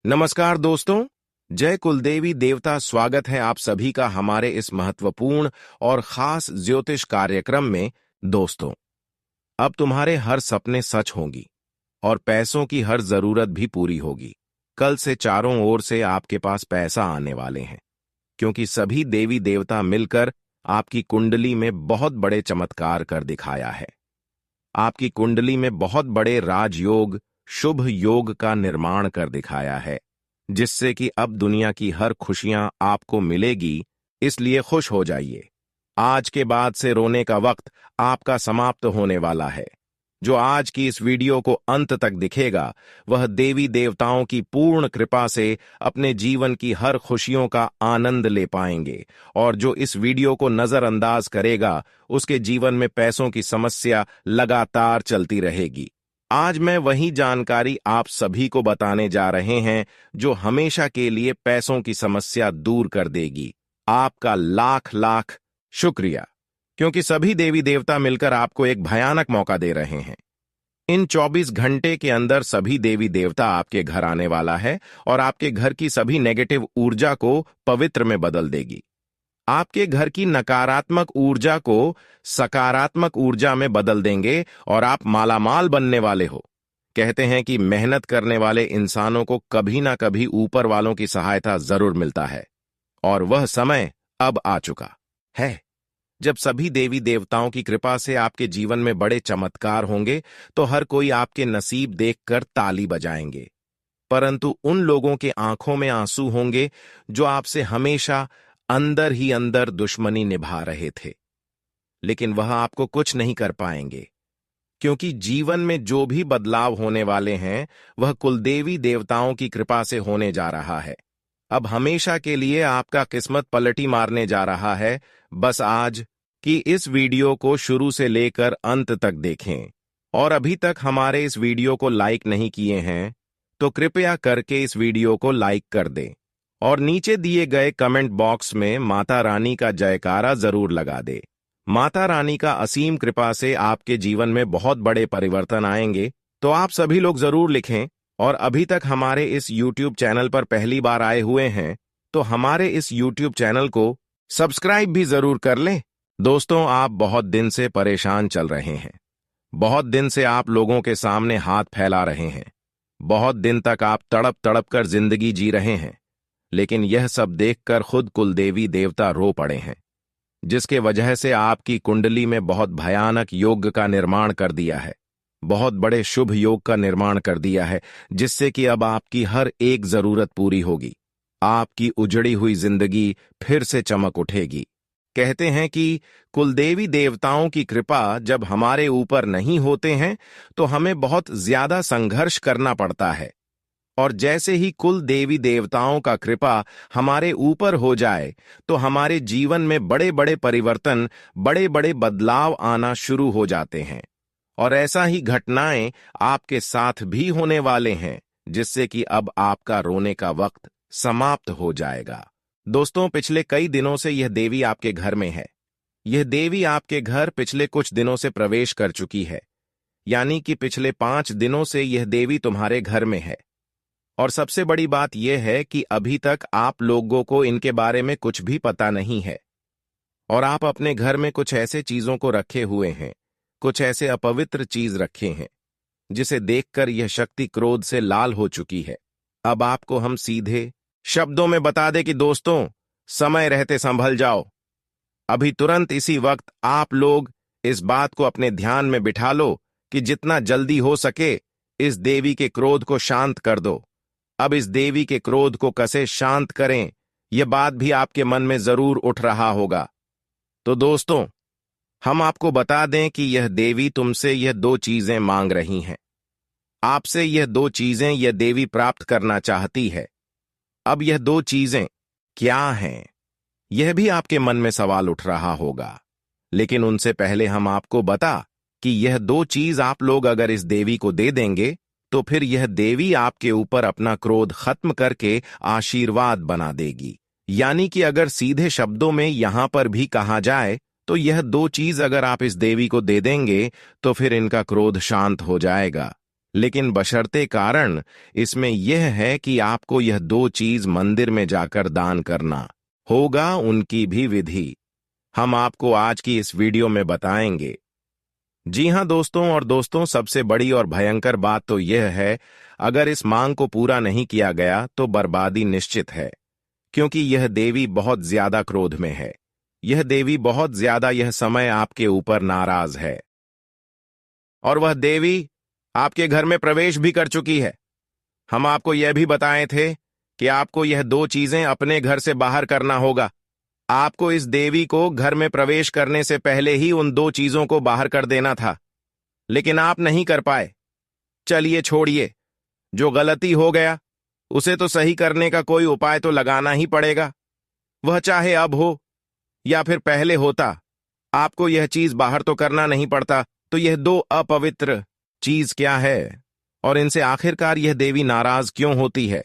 नमस्कार दोस्तों। जय कुलदेवी देवता। स्वागत है आप सभी का हमारे इस महत्वपूर्ण और खास ज्योतिष कार्यक्रम में। दोस्तों, अब तुम्हारे हर सपने सच होंगी और पैसों की हर जरूरत भी पूरी होगी। कल से चारों ओर से आपके पास पैसा आने वाले हैं, क्योंकि सभी देवी देवता मिलकर आपकी कुंडली में बहुत बड़े चमत्कार कर दिखाया है। आपकी कुंडली में बहुत बड़े राजयोग, शुभ योग का निर्माण कर दिखाया है, जिससे कि अब दुनिया की हर खुशियां आपको मिलेगी। इसलिए खुश हो जाइए। आज के बाद से रोने का वक्त आपका समाप्त होने वाला है। जो आज की इस वीडियो को अंत तक दिखेगा, वह देवी देवताओं की पूर्ण कृपा से अपने जीवन की हर खुशियों का आनंद ले पाएंगे, और जो इस वीडियो को नजरअंदाज करेगा, उसके जीवन में पैसों की समस्या लगातार चलती रहेगी। आज मैं वही जानकारी आप सभी को बताने जा रहे हैं जो हमेशा के लिए पैसों की समस्या दूर कर देगी। आपका लाख लाख शुक्रिया, क्योंकि सभी देवी देवता मिलकर आपको एक भयानक मौका दे रहे हैं। इन 24 घंटे के अंदर सभी देवी देवता आपके घर आने वाला है और आपके घर की सभी नेगेटिव ऊर्जा को पवित्र में बदल देगी। आपके घर की नकारात्मक ऊर्जा को सकारात्मक ऊर्जा में बदल देंगे और आप मालामाल बनने वाले हो। कहते हैं कि मेहनत करने वाले इंसानों को कभी ना कभी ऊपर वालों की सहायता जरूर मिलता है, और वह समय अब आ चुका है जब सभी देवी देवताओं की कृपा से आपके जीवन में बड़े चमत्कार होंगे। तो हर कोई आपके नसीब देखकर ताली बजाएंगे, परंतु उन लोगों के आंखों में आंसू होंगे जो आपसे हमेशा अंदर ही अंदर दुश्मनी निभा रहे थे। लेकिन वह आपको कुछ नहीं कर पाएंगे, क्योंकि जीवन में जो भी बदलाव होने वाले हैं वह कुलदेवी देवताओं की कृपा से होने जा रहा है। अब हमेशा के लिए आपका किस्मत पलटी मारने जा रहा है। बस आज की इस वीडियो को शुरू से लेकर अंत तक देखें, और अभी तक हमारे इस वीडियो को लाइक नहीं किए हैं तो कृपया करके इस वीडियो को लाइक कर दें, और नीचे दिए गए कमेंट बॉक्स में माता रानी का जयकारा जरूर लगा दे। माता रानी का असीम कृपा से आपके जीवन में बहुत बड़े परिवर्तन आएंगे। तो आप सभी लोग जरूर लिखें, और अभी तक हमारे इस YouTube चैनल पर पहली बार आए हुए हैं तो हमारे इस YouTube चैनल को सब्सक्राइब भी जरूर कर लें। दोस्तों, आप बहुत दिन से परेशान चल रहे हैं। बहुत दिन से आप लोगों के सामने हाथ फैला रहे हैं। बहुत दिन तक आप तड़प तड़प कर जिंदगी जी रहे हैं, लेकिन यह सब देखकर खुद कुलदेवी देवता रो पड़े हैं, जिसके वजह से आपकी कुंडली में बहुत भयानक योग का निर्माण कर दिया है। बहुत बड़े शुभ योग का निर्माण कर दिया है, जिससे कि अब आपकी हर एक जरूरत पूरी होगी। आपकी उजड़ी हुई जिंदगी फिर से चमक उठेगी। कहते हैं कि कुलदेवी देवताओं की कृपा जब हमारे ऊपर नहीं होते हैं तो हमें बहुत ज्यादा संघर्ष करना पड़ता है, और जैसे ही कुल देवी देवताओं का कृपा हमारे ऊपर हो जाए तो हमारे जीवन में बड़े बड़े परिवर्तन, बड़े बड़े बदलाव आना शुरू हो जाते हैं। और ऐसा ही घटनाएं आपके साथ भी होने वाले हैं, जिससे कि अब आपका रोने का वक्त समाप्त हो जाएगा। दोस्तों, पिछले कई दिनों से यह देवी आपके घर में है। यह देवी आपके घर पिछले कुछ दिनों से प्रवेश कर चुकी है, यानी कि पिछले 5 दिनों से यह देवी तुम्हारे घर में है। और सबसे बड़ी बात यह है कि अभी तक आप लोगों को इनके बारे में कुछ भी पता नहीं है, और आप अपने घर में कुछ ऐसे चीजों को रखे हुए हैं, कुछ ऐसे अपवित्र चीज रखे हैं, जिसे देखकर यह शक्ति क्रोध से लाल हो चुकी है। अब आपको हम सीधे शब्दों में बता दें कि दोस्तों, समय रहते संभल जाओ। अभी तुरंत इसी वक्त आप लोग इस बात को अपने ध्यान में बिठा लो कि जितना जल्दी हो सके इस देवी के क्रोध को शांत कर दो। अब इस देवी के क्रोध को कैसे शांत करें, यह बात भी आपके मन में जरूर उठ रहा होगा। तो दोस्तों, हम आपको बता दें कि यह देवी तुमसे यह 2 चीजें मांग रही हैं। आपसे यह 2 चीजें यह देवी प्राप्त करना चाहती है। अब यह 2 चीजें क्या हैं, यह भी आपके मन में सवाल उठ रहा होगा, लेकिन उनसे पहले हम आपको बता कि यह 2 चीज आप लोग अगर इस देवी को दे देंगे तो फिर यह देवी आपके ऊपर अपना क्रोध खत्म करके आशीर्वाद बना देगी। यानी कि अगर सीधे शब्दों में यहां पर भी कहा जाए तो यह 2 चीज अगर आप इस देवी को दे देंगे तो फिर इनका क्रोध शांत हो जाएगा। लेकिन बशर्ते कारण इसमें यह है कि आपको यह दो चीज मंदिर में जाकर दान करना होगा, उनकी भी विधि हम आपको आज की इस वीडियो में बताएंगे। जी हां दोस्तों, और दोस्तों सबसे बड़ी और भयंकर बात तो यह है, अगर इस मांग को पूरा नहीं किया गया तो बर्बादी निश्चित है, क्योंकि यह देवी बहुत ज्यादा क्रोध में है। यह देवी बहुत ज्यादा यह समय आपके ऊपर नाराज है, और वह देवी आपके घर में प्रवेश भी कर चुकी है। हम आपको यह भी बताए थे कि आपको यह दो चीजें अपने घर से बाहर करना होगा। आपको इस देवी को घर में प्रवेश करने से पहले ही उन दो चीजों को बाहर कर देना था, लेकिन आप नहीं कर पाए। चलिए छोड़िए, जो गलती हो गया उसे तो सही करने का कोई उपाय तो लगाना ही पड़ेगा। वह चाहे अब हो या फिर पहले होता, आपको यह चीज बाहर तो करना नहीं पड़ता। तो यह दो अपवित्र चीज क्या है, और इनसे आखिरकार यह देवी नाराज क्यों होती है?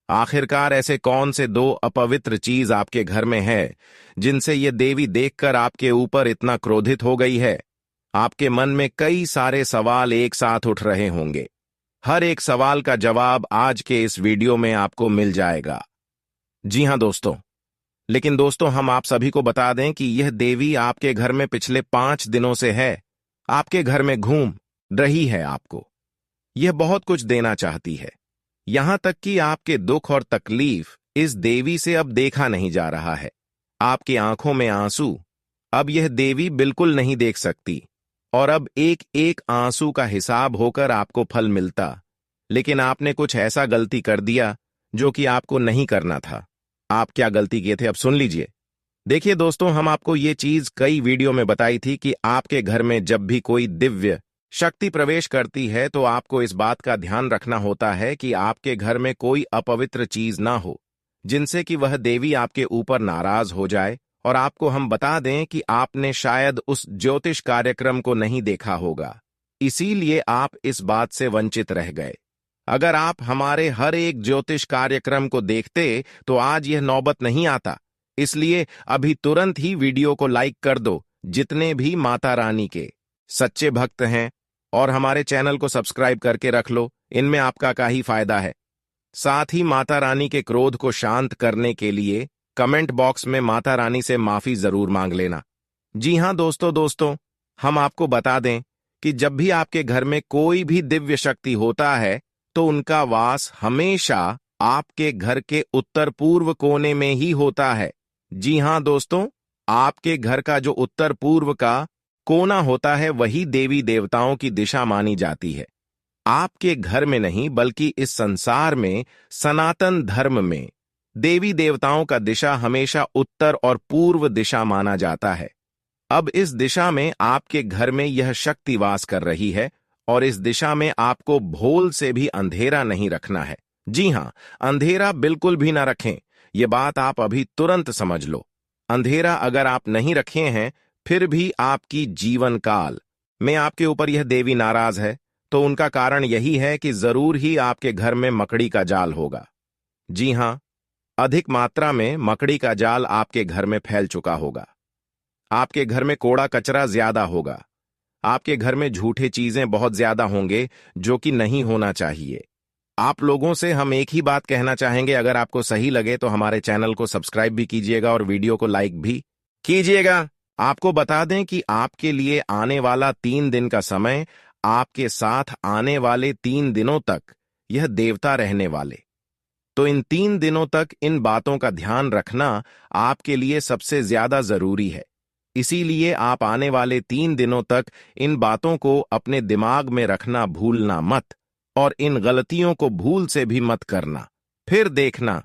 आखिरकार ऐसे कौन से दो अपवित्र चीज आपके घर में है जिनसे यह देवी देखकर आपके ऊपर इतना क्रोधित हो गई है? आपके मन में कई सारे सवाल एक साथ उठ रहे होंगे। हर एक सवाल का जवाब आज के इस वीडियो में आपको मिल जाएगा। जी हां दोस्तों, लेकिन दोस्तों हम आप सभी को बता दें कि यह देवी आपके घर में पिछले 5 दिनों से है, आपके घर में घूम रही है। आपको यह बहुत कुछ देना चाहती है, यहां तक कि आपके दुख और तकलीफ इस देवी से अब देखा नहीं जा रहा है। आपकी आंखों में आंसू अब यह देवी बिल्कुल नहीं देख सकती, और अब एक एक आंसू का हिसाब होकर आपको फल मिलता। लेकिन आपने कुछ ऐसा गलती कर दिया जो कि आपको नहीं करना था। आप क्या गलती किए थे, अब सुन लीजिए। देखिए दोस्तों, हम आपको ये चीज कई वीडियो में बताई थी कि आपके घर में जब भी कोई दिव्य शक्ति प्रवेश करती है तो आपको इस बात का ध्यान रखना होता है कि आपके घर में कोई अपवित्र चीज ना हो, जिनसे कि वह देवी आपके ऊपर नाराज हो जाए। और आपको हम बता दें कि आपने शायद उस ज्योतिष कार्यक्रम को नहीं देखा होगा, इसीलिए आप इस बात से वंचित रह गए। अगर आप हमारे हर एक ज्योतिष कार्यक्रम को देखते तो आज यह नौबत नहीं आता। इसलिए अभी तुरंत ही वीडियो को लाइक कर दो, जितने भी माता रानी के सच्चे भक्त हैं, और हमारे चैनल को सब्सक्राइब करके रख लो, इनमें आपका क्या ही फायदा है। साथ ही माता रानी के क्रोध को शांत करने के लिए कमेंट बॉक्स में माता रानी से माफी जरूर मांग लेना। जी हां दोस्तों, हम आपको बता दें कि जब भी आपके घर में कोई भी दिव्य शक्ति होता है तो उनका वास हमेशा आपके घर के उत्तर पूर्व कोने में ही होता है। जी हां दोस्तों, आपके घर का जो उत्तर पूर्व का कोना होता है वही देवी देवताओं की दिशा मानी जाती है। आपके घर में नहीं बल्कि इस संसार में सनातन धर्म में देवी देवताओं का दिशा हमेशा उत्तर और पूर्व दिशा माना जाता है। अब इस दिशा में आपके घर में यह शक्ति वास कर रही है, और इस दिशा में आपको भूल से भी अंधेरा नहीं रखना है। जी हां, अंधेरा बिल्कुल भी ना रखें, यह बात आप अभी तुरंत समझ लो। अंधेरा अगर आप नहीं रखे हैं, फिर भी आपकी जीवन काल में आपके ऊपर यह देवी नाराज है, तो उनका कारण यही है कि जरूर ही आपके घर में मकड़ी का जाल होगा। जी हां, अधिक मात्रा में मकड़ी का जाल आपके घर में फैल चुका होगा। आपके घर में कूड़ा कचरा ज्यादा होगा। आपके घर में झूठे चीजें बहुत ज्यादा होंगे जो कि नहीं होना चाहिए। आप लोगों से हम एक ही बात कहना चाहेंगे, अगर आपको सही लगे तो हमारे चैनल को सब्सक्राइब भी कीजिएगा और वीडियो को लाइक भी कीजिएगा। आपको बता दें कि आपके लिए आने वाला 3 दिन का समय, आपके साथ आने वाले 3 दिनों तक यह देवता रहने वाले। तो इन 3 दिनों तक इन बातों का ध्यान रखना आपके लिए सबसे ज्यादा जरूरी है। इसीलिए आप आने वाले 3 दिनों तक इन बातों को अपने दिमाग में रखना भूलना मत, और इन गलतियों को भूल से भी मत करना। फिर देखना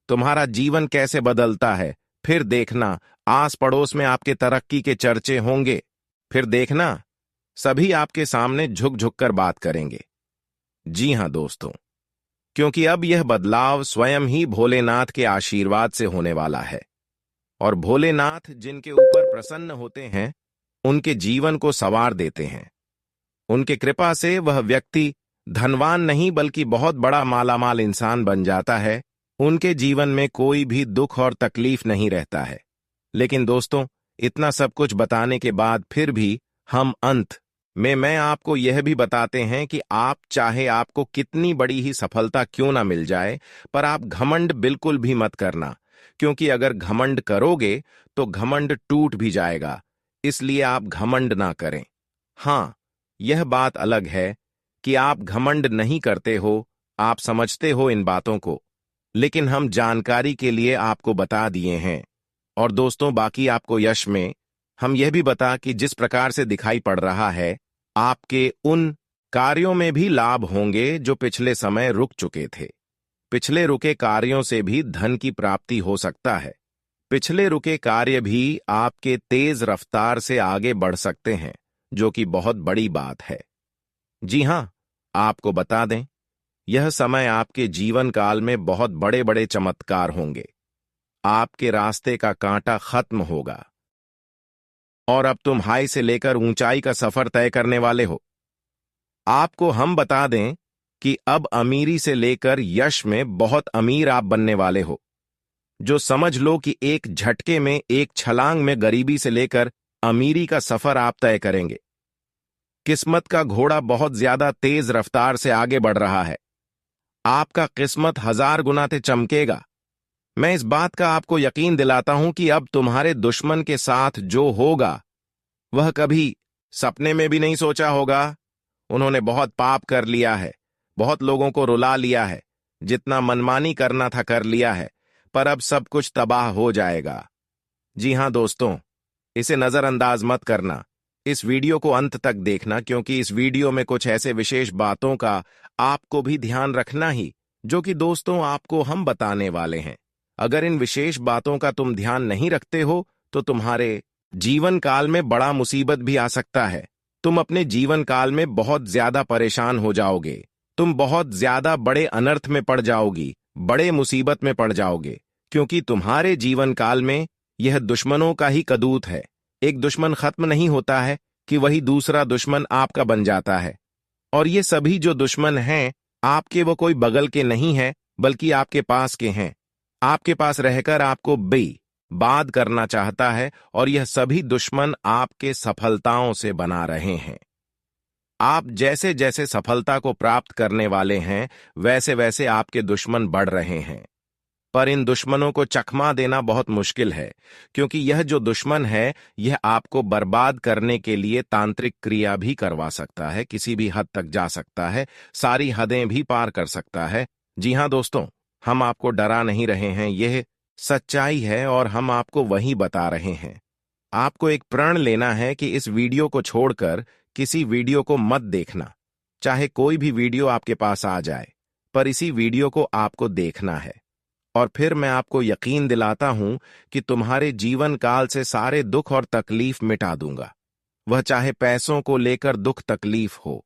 तुम्हारा जीवन कैसे बदलता है। फिर देखना आस पड़ोस में आपके तरक्की के चर्चे होंगे। फिर देखना सभी आपके सामने झुक झुक कर बात करेंगे। जी हां दोस्तों, क्योंकि अब यह बदलाव स्वयं ही भोलेनाथ के आशीर्वाद से होने वाला है, और भोलेनाथ जिनके ऊपर प्रसन्न होते हैं उनके जीवन को संवार देते हैं। उनके कृपा से वह व्यक्ति धनवान नहीं बल्कि बहुत बड़ा मालामाल इंसान बन जाता है। उनके जीवन में कोई भी दुख और तकलीफ नहीं रहता है। लेकिन दोस्तों, इतना सब कुछ बताने के बाद फिर भी हम अंत में मैं आपको यह भी बताते हैं कि आप चाहे आपको कितनी बड़ी ही सफलता क्यों ना मिल जाए, पर आप घमंड बिल्कुल भी मत करना, क्योंकि अगर घमंड करोगे तो घमंड टूट भी जाएगा। इसलिए आप घमंड ना करें। हाँ, यह बात अलग है कि आप घमंड नहीं करते हो, आप समझते हो इन बातों को, लेकिन हम जानकारी के लिए आपको बता दिए हैं। और दोस्तों, बाकी आपको यश में हम यह भी बता कि जिस प्रकार से दिखाई पड़ रहा है, आपके उन कार्यों में भी लाभ होंगे जो पिछले समय रुक चुके थे। पिछले रुके कार्यों से भी धन की प्राप्ति हो सकता है। पिछले रुके कार्य भी आपके तेज रफ्तार से आगे बढ़ सकते हैं, जो कि बहुत बड़ी बात है। जी हां, आपको बता दें, यह समय आपके जीवन काल में बहुत बड़े बड़े चमत्कार होंगे। आपके रास्ते का कांटा खत्म होगा और अब तुम हाई से लेकर ऊंचाई का सफर तय करने वाले हो। आपको हम बता दें कि अब अमीरी से लेकर यश में बहुत अमीर आप बनने वाले हो, जो समझ लो कि एक झटके में, एक छलांग में गरीबी से लेकर अमीरी का सफर आप तय करेंगे। किस्मत का घोड़ा बहुत ज्यादा तेज रफ्तार से आगे बढ़ रहा है। आपका किस्मत 1000 गुना से चमकेगा। मैं इस बात का आपको यकीन दिलाता हूं कि अब तुम्हारे दुश्मन के साथ जो होगा, वह कभी सपने में भी नहीं सोचा होगा। उन्होंने बहुत पाप कर लिया है, बहुत लोगों को रुला लिया है, जितना मनमानी करना था कर लिया है, पर अब सब कुछ तबाह हो जाएगा। जी हां दोस्तों, इसे नजरअंदाज मत करना। इस वीडियो को अंत तक देखना, क्योंकि इस वीडियो में कुछ ऐसे विशेष बातों का आपको भी ध्यान रखना ही, जो कि दोस्तों आपको हम बताने वाले हैं। अगर इन विशेष बातों का तुम ध्यान नहीं रखते हो तो तुम्हारे जीवन काल में बड़ा मुसीबत भी आ सकता है। तुम अपने जीवन काल में बहुत ज्यादा परेशान हो जाओगे। तुम बहुत ज्यादा बड़े अनर्थ में पड़ जाओगी, बड़े मुसीबत में पड़ जाओगे, क्योंकि तुम्हारे जीवन काल में यह दुश्मनों का ही कदूत है। एक दुश्मन खत्म नहीं होता है कि वही दूसरा दुश्मन आपका बन जाता है। और ये सभी जो दुश्मन हैं आपके, वो कोई बगल के नहीं हैं, बल्कि आपके पास के हैं। आपके पास रहकर आपको बर्बाद करना चाहता है, और यह सभी दुश्मन आपके सफलताओं से बना रहे हैं। आप जैसे जैसे सफलता को प्राप्त करने वाले हैं, वैसे वैसे आपके दुश्मन बढ़ रहे हैं। पर इन दुश्मनों को चकमा देना बहुत मुश्किल है, क्योंकि यह जो दुश्मन है, यह आपको बर्बाद करने के लिए तांत्रिक क्रिया भी करवा सकता है, किसी भी हद तक जा सकता है, सारी हदें भी पार कर सकता है। जी हां दोस्तों, हम आपको डरा नहीं रहे हैं, यह सच्चाई है और हम आपको वही बता रहे हैं। आपको एक प्रण लेना है कि इस वीडियो को छोड़कर किसी वीडियो को मत देखना। चाहे कोई भी वीडियो आपके पास आ जाए, पर इसी वीडियो को आपको देखना है। और फिर मैं आपको यकीन दिलाता हूं कि तुम्हारे जीवन काल से सारे दुख और तकलीफ मिटा दूंगा। वह चाहे पैसों को लेकर दुख तकलीफ हो,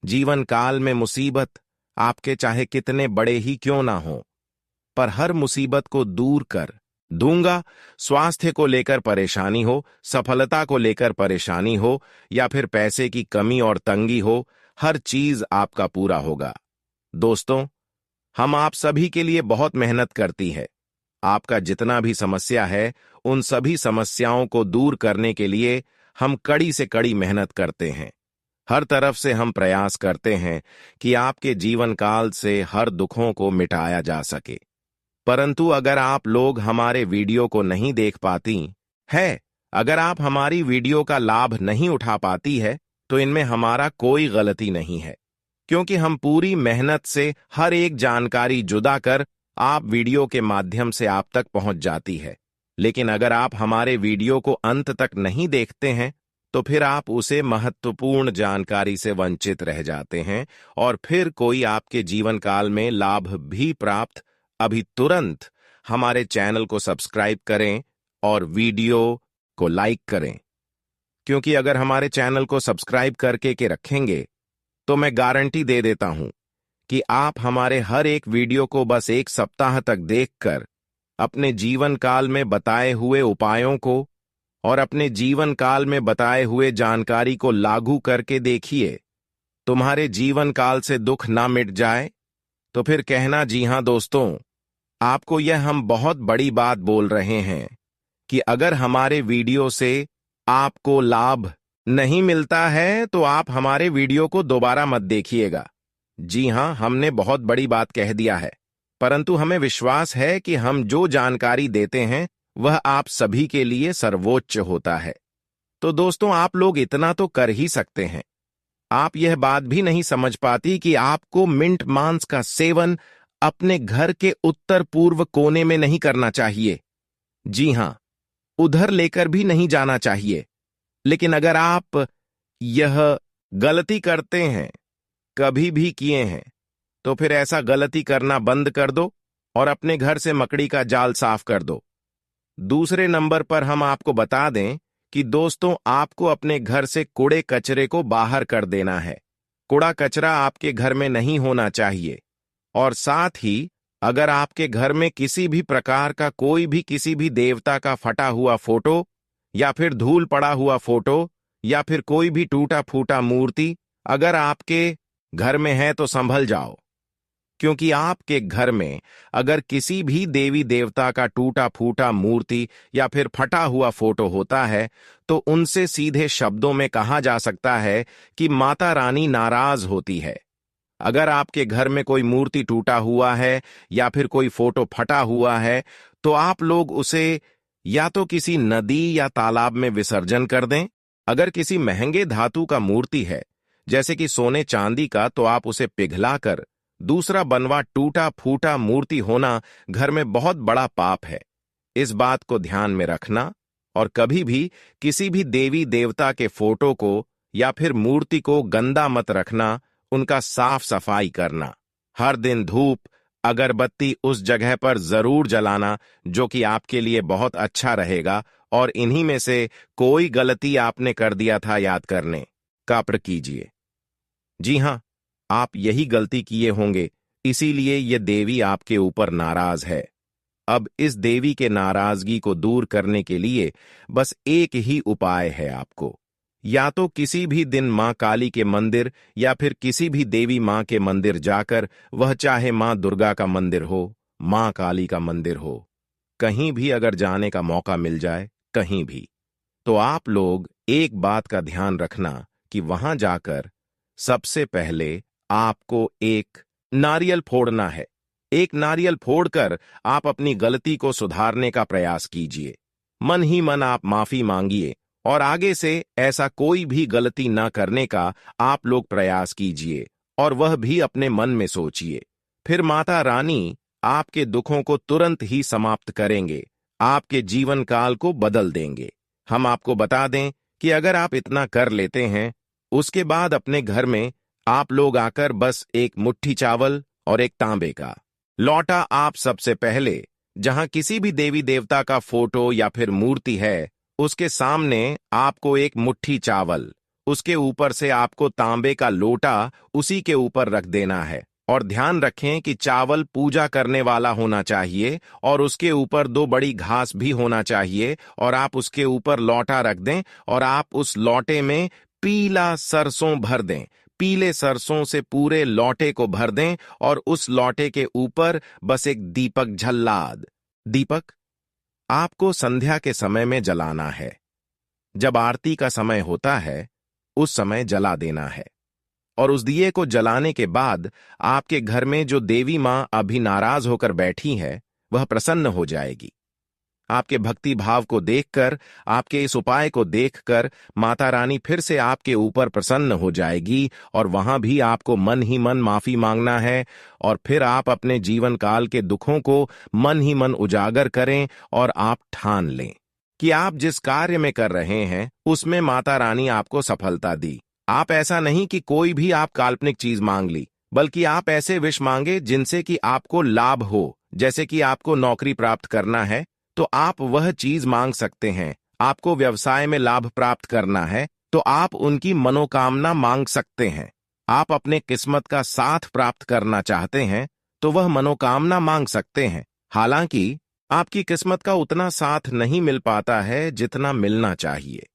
जीवन काल में मुसीबत आपके चाहे कितने बड़े ही क्यों ना हो, पर हर मुसीबत को दूर कर दूंगा। स्वास्थ्य को लेकर परेशानी हो, सफलता को लेकर परेशानी हो, या फिर पैसे की कमी और तंगी हो, हर चीज आपका पूरा होगा। दोस्तों, हम आप सभी के लिए बहुत मेहनत करती है। आपका जितना भी समस्या है, उन सभी समस्याओं को दूर करने के लिए हम कड़ी से कड़ी मेहनत करते हैं। हर तरफ से हम प्रयास करते हैं कि आपके जीवन काल से हर दुखों को मिटाया जा सके। परंतु अगर आप लोग हमारे वीडियो को नहीं देख पाती है, अगर आप हमारी वीडियो का लाभ नहीं उठा पाती है, तो इनमें हमारा कोई गलती नहीं है, क्योंकि हम पूरी मेहनत से हर एक जानकारी जुदा कर आप वीडियो के माध्यम से आप तक पहुंच जाती है। लेकिन अगर आप हमारे वीडियो को अंत तक नहीं देखते हैं, तो फिर आप उसे महत्वपूर्ण जानकारी से वंचित रह जाते हैं, और फिर कोई आपके जीवन काल में लाभ भी प्राप्त। अभी तुरंत हमारे चैनल को सब्सक्राइब करें और वीडियो को लाइक करें, क्योंकि अगर हमारे चैनल को सब्सक्राइब करके के रखेंगे, तो मैं गारंटी दे देता हूं कि आप हमारे हर एक वीडियो को बस एक सप्ताह तक देखकर अपने जीवन काल में बताए हुए उपायों को और अपने जीवन काल में बताए हुए जानकारी को लागू करके देखिए। तुम्हारे जीवन काल से दुख ना मिट जाए तो फिर कहना, जी हां दोस्तों, आपको यह हम बहुत बड़ी बात बोल रहे हैं कि अगर हमारे वीडियो से आपको लाभ नहीं मिलता है तो आप हमारे वीडियो को दोबारा मत देखिएगा। जी हां, हमने बहुत बड़ी बात कह दिया है, परंतु हमें विश्वास है कि हम जो जानकारी देते हैं वह आप सभी के लिए सर्वोच्च होता है। तो दोस्तों, आप लोग इतना तो कर ही सकते हैं। आप यह बात भी नहीं समझ पाती कि आपको मिंट मांस का सेवन अपने घर के उत्तर पूर्व कोने में नहीं करना चाहिए। जी हां, उधर लेकर भी नहीं जाना चाहिए। लेकिन अगर आप यह गलती करते हैं, कभी भी किए हैं, तो फिर ऐसा गलती करना बंद कर दो और अपने घर से मकड़ी का जाल साफ कर दो। दूसरे नंबर पर हम आपको बता दें कि दोस्तों, आपको अपने घर से कूड़े कचरे को बाहर कर देना है। कूड़ा कचरा आपके घर में नहीं होना चाहिए। और साथ ही अगर आपके घर में किसी भी प्रकार का कोई भी किसी भी देवता का फटा हुआ फोटो या फिर धूल पड़ा हुआ फोटो या फिर कोई भी टूटा फूटा मूर्ति अगर आपके घर में है तो संभल जाओ, क्योंकि आपके घर में अगर किसी भी देवी देवता का टूटा फूटा मूर्ति या फिर फटा हुआ फोटो होता है तो उनसे सीधे शब्दों में कहा जा सकता है कि माता रानी नाराज होती है। अगर आपके घर में कोई मूर्ति टूटा हुआ है या फिर कोई फोटो फटा हुआ है तो आप लोग उसे या तो किसी नदी या तालाब में विसर्जन कर दें। अगर किसी महंगे धातु का मूर्ति है, जैसे कि सोने चांदी का, तो आप उसे पिघलाकर दूसरा बनवा टूटा फूटा मूर्ति होना घर में बहुत बड़ा पाप है। इस बात को ध्यान में रखना और कभी भी किसी भी देवी देवता के फोटो को या फिर मूर्ति को गंदा मत रखना, उनका साफ सफाई करना। हर दिन धूप अगरबत्ती उस जगह पर जरूर जलाना, जो कि आपके लिए बहुत अच्छा रहेगा। और इन्हीं में से कोई गलती आपने कर दिया था याद करने का प्रयास कीजिए। जी हां, आप यही गलती किए होंगे, इसीलिए ये देवी आपके ऊपर नाराज है। अब इस देवी के नाराजगी को दूर करने के लिए बस एक ही उपाय है आपको। या तो किसी भी दिन मां काली के मंदिर या फिर किसी भी देवी मां के मंदिर जाकर, वह चाहे मां दुर्गा का मंदिर हो, मां काली का मंदिर हो, कहीं भी अगर जाने का मौका मिल जाए, कहीं भी, तो आप लोग एक बात का ध्यान रखना कि वहां जाकर सबसे पहले आपको एक नारियल फोड़ना है। एक नारियल फोड़कर आप अपनी गलती को सुधारने का प्रयास कीजिए। मन ही मन आप माफी मांगिए और आगे से ऐसा कोई भी गलती ना करने का आप लोग प्रयास कीजिए, और वह भी अपने मन में सोचिए। फिर माता रानी आपके दुखों को तुरंत ही समाप्त करेंगे, आपके जीवन काल को बदल देंगे। हम आपको बता दें कि अगर आप इतना कर लेते हैं, उसके बाद अपने घर में आप लोग आकर बस एक मुट्ठी चावल और एक तांबे का लौटा, आप सबसे पहले जहां किसी भी देवी देवता का फोटो या फिर मूर्ति है उसके सामने आपको एक मुट्ठी चावल, उसके ऊपर से आपको तांबे का लोटा उसी के ऊपर रख देना है। और ध्यान रखें कि चावल पूजा करने वाला होना चाहिए और उसके ऊपर 2 बड़ी घास भी होना चाहिए, और आप उसके ऊपर लौटा रख दें और आप उस लौटे में पीला सरसों भर दें। पीले सरसों से पूरे लौटे को भर दें और उस लौटे के ऊपर बस एक दीपक झल्लाद। दीपक आपको संध्या के समय में जलाना है। जब आरती का समय होता है उस समय जला देना है। और उस दिए को जलाने के बाद आपके घर में जो देवी मां अभी नाराज होकर बैठी है वह प्रसन्न हो जाएगी। आपके भक्ति भाव को देखकर, आपके इस उपाय को देखकर माता रानी फिर से आपके ऊपर प्रसन्न हो जाएगी, और वहां भी आपको मन ही मन माफी मांगना है। और फिर आप अपने जीवन काल के दुखों को मन ही मन उजागर करें और आप ठान लें कि आप जिस कार्य में कर रहे हैं उसमें माता रानी आपको सफलता दी। आप ऐसा नहीं कि कोई भी आप काल्पनिक चीज मांग ली, बल्कि आप ऐसे विश मांगे जिनसे कि आपको लाभ हो। जैसे कि आपको नौकरी प्राप्त करना है तो आप वह चीज मांग सकते हैं। आपको व्यवसाय में लाभ प्राप्त करना है तो आप उनकी मनोकामना मांग सकते हैं। आप अपने किस्मत का साथ प्राप्त करना चाहते हैं तो वह मनोकामना मांग सकते हैं। हालांकि आपकी किस्मत का उतना साथ नहीं मिल पाता है जितना मिलना चाहिए।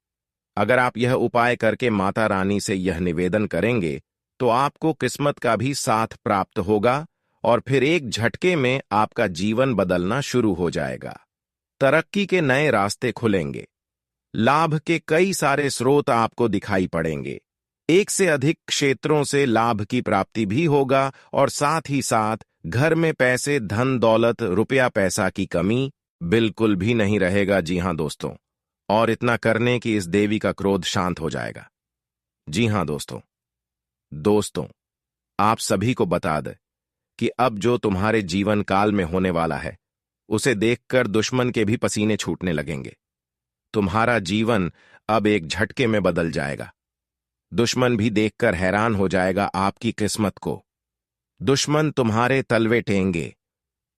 अगर आप यह उपाय करके माता रानी से यह निवेदन करेंगे तो आपको किस्मत का भी साथ प्राप्त होगा और फिर एक झटके में आपका जीवन बदलना शुरू हो जाएगा। तरक्की के नए रास्ते खुलेंगे, लाभ के कई सारे स्रोत आपको दिखाई पड़ेंगे। एक से अधिक क्षेत्रों से लाभ की प्राप्ति भी होगा और साथ ही साथ घर में पैसे, धन दौलत, रुपया पैसा की कमी बिल्कुल भी नहीं रहेगा। जी हां दोस्तों, और इतना करने की इस देवी का क्रोध शांत हो जाएगा। जी हां दोस्तों, आप सभी को बता दें कि अब जो तुम्हारे जीवन काल में होने वाला है, उसे देखकर दुश्मन के भी पसीने छूटने लगेंगे। तुम्हारा जीवन अब एक झटके में बदल जाएगा। दुश्मन भी देखकर हैरान हो जाएगा आपकी किस्मत को। दुश्मन तुम्हारे तलवे टेंगे।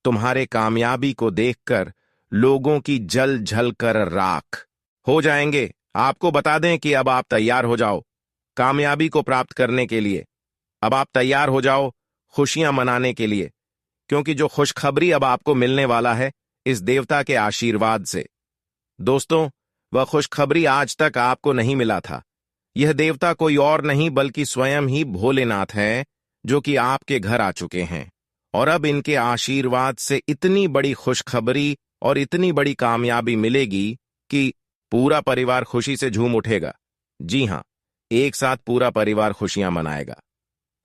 तुम्हारे कामयाबी को देखकर लोगों की जल जल कर राख हो जाएंगे। आपको बता दें कि अब आप तैयार हो जाओ कामयाबी को प्राप्त करने के लिए। अब आप तैयार हो जाओ खुशियां मनाने के लिए, क्योंकि जो खुशखबरी अब आपको मिलने वाला है इस देवता के आशीर्वाद से। दोस्तों, वह खुशखबरी आज तक आपको नहीं मिला था। यह देवता कोई और नहीं बल्कि स्वयं ही भोलेनाथ हैं, जो कि आपके घर आ चुके हैं। और अब इनके आशीर्वाद से इतनी बड़ी खुशखबरी और इतनी बड़ी कामयाबी मिलेगी कि पूरा परिवार खुशी से झूम उठेगा। जी हां, एक साथ पूरा परिवार खुशियां मनाएगा।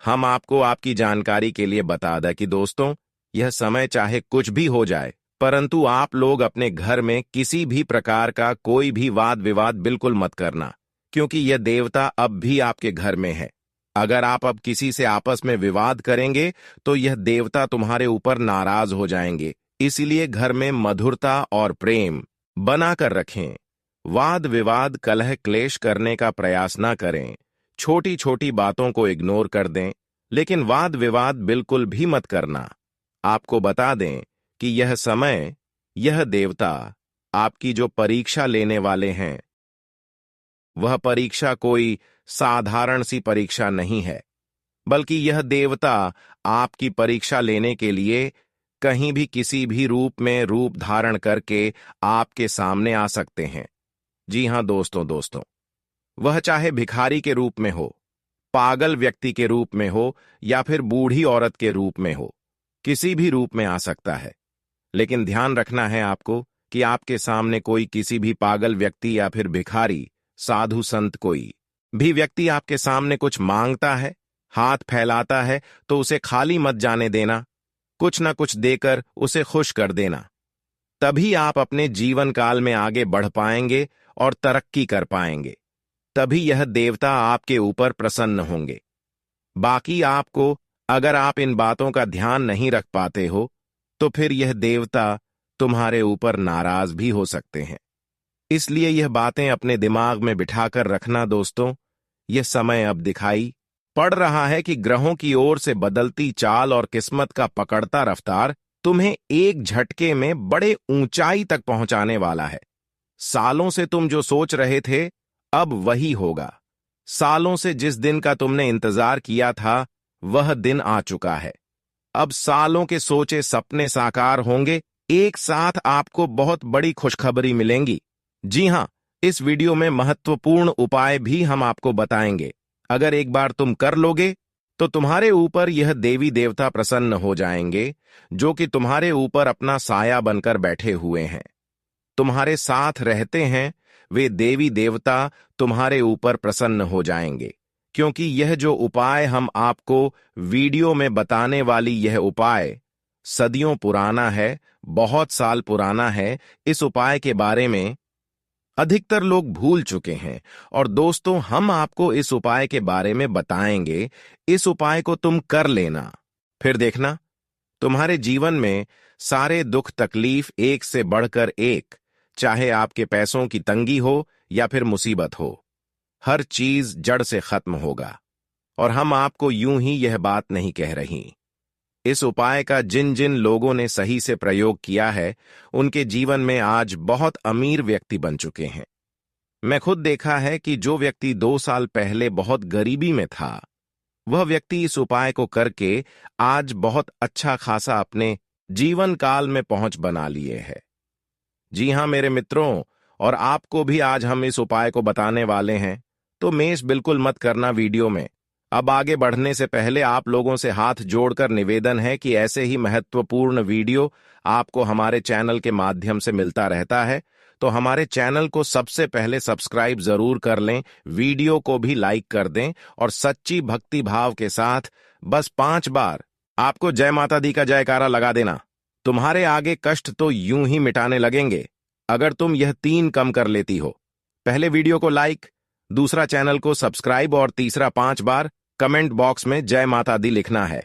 हम आपको आपकी जानकारी के लिए बता दें कि दोस्तों, यह समय चाहे कुछ भी हो जाए, परंतु आप लोग अपने घर में किसी भी प्रकार का कोई भी वाद विवाद बिल्कुल मत करना, क्योंकि यह देवता अब भी आपके घर में है। अगर आप अब किसी से आपस में विवाद करेंगे तो यह देवता तुम्हारे ऊपर नाराज हो जाएंगे। इसलिए घर में मधुरता और प्रेम बनाकर रखें। वाद विवाद, कलह क्लेश करने का प्रयास ना करें। छोटी छोटी बातों को इग्नोर कर दें, लेकिन वाद विवाद बिल्कुल भी मत करना। आपको बता दें कि यह समय, यह देवता आपकी जो परीक्षा लेने वाले हैं, वह परीक्षा कोई साधारण सी परीक्षा नहीं है, बल्कि यह देवता आपकी परीक्षा लेने के लिए कहीं भी किसी भी रूप में रूप धारण करके आपके सामने आ सकते हैं। जी हां दोस्तों, वह चाहे भिखारी के रूप में हो, पागल व्यक्ति के रूप में हो या फिर बूढ़ी औरत के रूप में हो, किसी भी रूप में आ सकता है। लेकिन ध्यान रखना है आपको कि आपके सामने कोई किसी भी पागल व्यक्ति या फिर भिखारी, साधु संत कोई भी व्यक्ति आपके सामने कुछ मांगता है, हाथ फैलाता है, तो उसे खाली मत जाने देना। कुछ ना कुछ देकर उसे खुश कर देना। तभी आप अपने जीवन काल में आगे बढ़ पाएंगे और तरक्की कर पाएंगे। तभी यह देवता आपके ऊपर प्रसन्न होंगे। बाकी आपको, अगर आप इन बातों का ध्यान नहीं रख पाते हो, तो फिर यह देवता तुम्हारे ऊपर नाराज भी हो सकते हैं। इसलिए यह बातें अपने दिमाग में बिठाकर रखना दोस्तों। यह समय अब दिखाई पड़ रहा है कि ग्रहों की ओर से बदलती चाल और किस्मत का पकड़ता रफ्तार तुम्हें एक झटके में बड़े ऊंचाई तक पहुंचाने वाला है। सालों से तुम जो सोच रहे थे, अब वही होगा। सालों से जिस दिन का तुमने इंतजार किया था, वह दिन आ चुका है। अब सालों के सोचे सपने साकार होंगे। एक साथ आपको बहुत बड़ी खुशखबरी मिलेंगी। जी हां, इस वीडियो में महत्वपूर्ण उपाय भी हम आपको बताएंगे। अगर एक बार तुम कर लोगे तो तुम्हारे ऊपर यह देवी देवता प्रसन्न हो जाएंगे, जो कि तुम्हारे ऊपर अपना साया बनकर बैठे हुए हैं, तुम्हारे साथ रहते हैं। वे देवी देवता तुम्हारे ऊपर प्रसन्न हो जाएंगे, क्योंकि यह जो उपाय हम आपको वीडियो में बताने वाली यह उपाय सदियों पुराना है, बहुत साल पुराना है। इस उपाय के बारे में अधिकतर लोग भूल चुके हैं, और दोस्तों, हम आपको इस उपाय के बारे में बताएंगे। इस उपाय को तुम कर लेना, फिर देखना तुम्हारे जीवन में सारे दुख तकलीफ एक से बढ़कर एक, चाहे आपके पैसों की तंगी हो या फिर मुसीबत हो, हर चीज जड़ से खत्म होगा। और हम आपको यूं ही यह बात नहीं कह रही। इस उपाय का जिन जिन लोगों ने सही से प्रयोग किया है, उनके जीवन में आज बहुत अमीर व्यक्ति बन चुके हैं। मैं खुद देखा है कि जो व्यक्ति 2 साल पहले बहुत गरीबी में था, वह व्यक्ति इस उपाय को करके आज बहुत अच्छा खासा अपने जीवन काल में पहुंच बना लिए है। जी हां मेरे मित्रों, और आपको भी आज हम इस उपाय को बताने वाले हैं, तो मिस बिल्कुल मत करना वीडियो में। अब आगे बढ़ने से पहले आप लोगों से हाथ जोड़कर निवेदन है कि ऐसे ही महत्वपूर्ण वीडियो आपको हमारे चैनल के माध्यम से मिलता रहता है, तो हमारे चैनल को सबसे पहले सब्सक्राइब जरूर कर लें, वीडियो को भी लाइक कर दें और सच्ची भक्ति भाव के साथ बस 5 बार आपको जय माता दी का जयकारा लगा देना। तुम्हारे आगे कष्ट तो यूं ही मिटाने लगेंगे अगर तुम यह 3 कम कर लेती हो। पहले वीडियो को लाइक, दूसरा चैनल को सब्सक्राइब और तीसरा 5 बार कमेंट बॉक्स में जय माता दी लिखना है।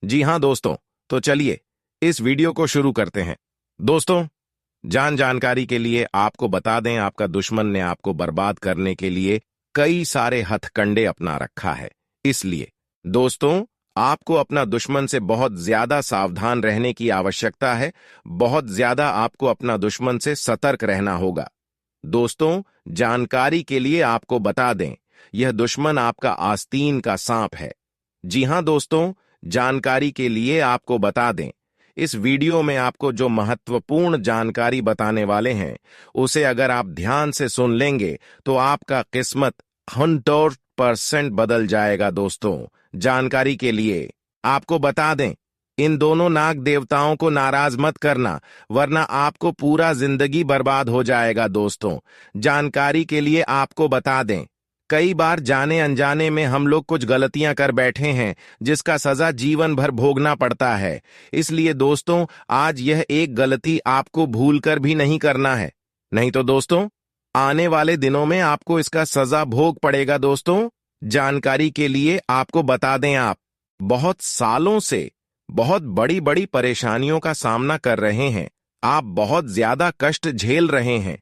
जी हां दोस्तों, तो चलिए इस वीडियो को शुरू करते हैं। दोस्तों, जानकारी के लिए आपको बता दें, आपका दुश्मन ने आपको बर्बाद करने के लिए कई सारे हथकंडे अपना रखा है। इसलिए दोस्तों, आपको अपना दुश्मन से बहुत ज्यादा सावधान रहने की आवश्यकता है। बहुत ज्यादा आपको अपना दुश्मन से सतर्क रहना होगा। दोस्तों, जानकारी के लिए आपको बता दें, यह दुश्मन आपका आस्तीन का सांप है। जी हां दोस्तों, जानकारी के लिए आपको बता दें, इस वीडियो में आपको जो महत्वपूर्ण जानकारी बताने वाले हैं उसे अगर आप ध्यान से सुन लेंगे तो आपका किस्मत 100% बदल जाएगा। दोस्तों, जानकारी के लिए आपको बता दें, इन दोनों नाग देवताओं को नाराज मत करना, वरना आपको पूरा जिंदगी बर्बाद हो जाएगा। दोस्तों, जानकारी के लिए आपको बता दें, कई बार जाने अनजाने में हम लोग कुछ गलतियां कर बैठे हैं जिसका सजा जीवन भर भोगना पड़ता है। इसलिए दोस्तों, आज यह एक गलती आपको भूलकर भी नहीं करना है, नहीं तो दोस्तों आने वाले दिनों में आपको इसका सजा भोग पड़ेगा। दोस्तों, जानकारी के लिए आपको बता दें, आप बहुत सालों से बहुत बड़ी बड़ी परेशानियों का सामना कर रहे हैं, आप बहुत ज्यादा कष्ट झेल रहे हैं।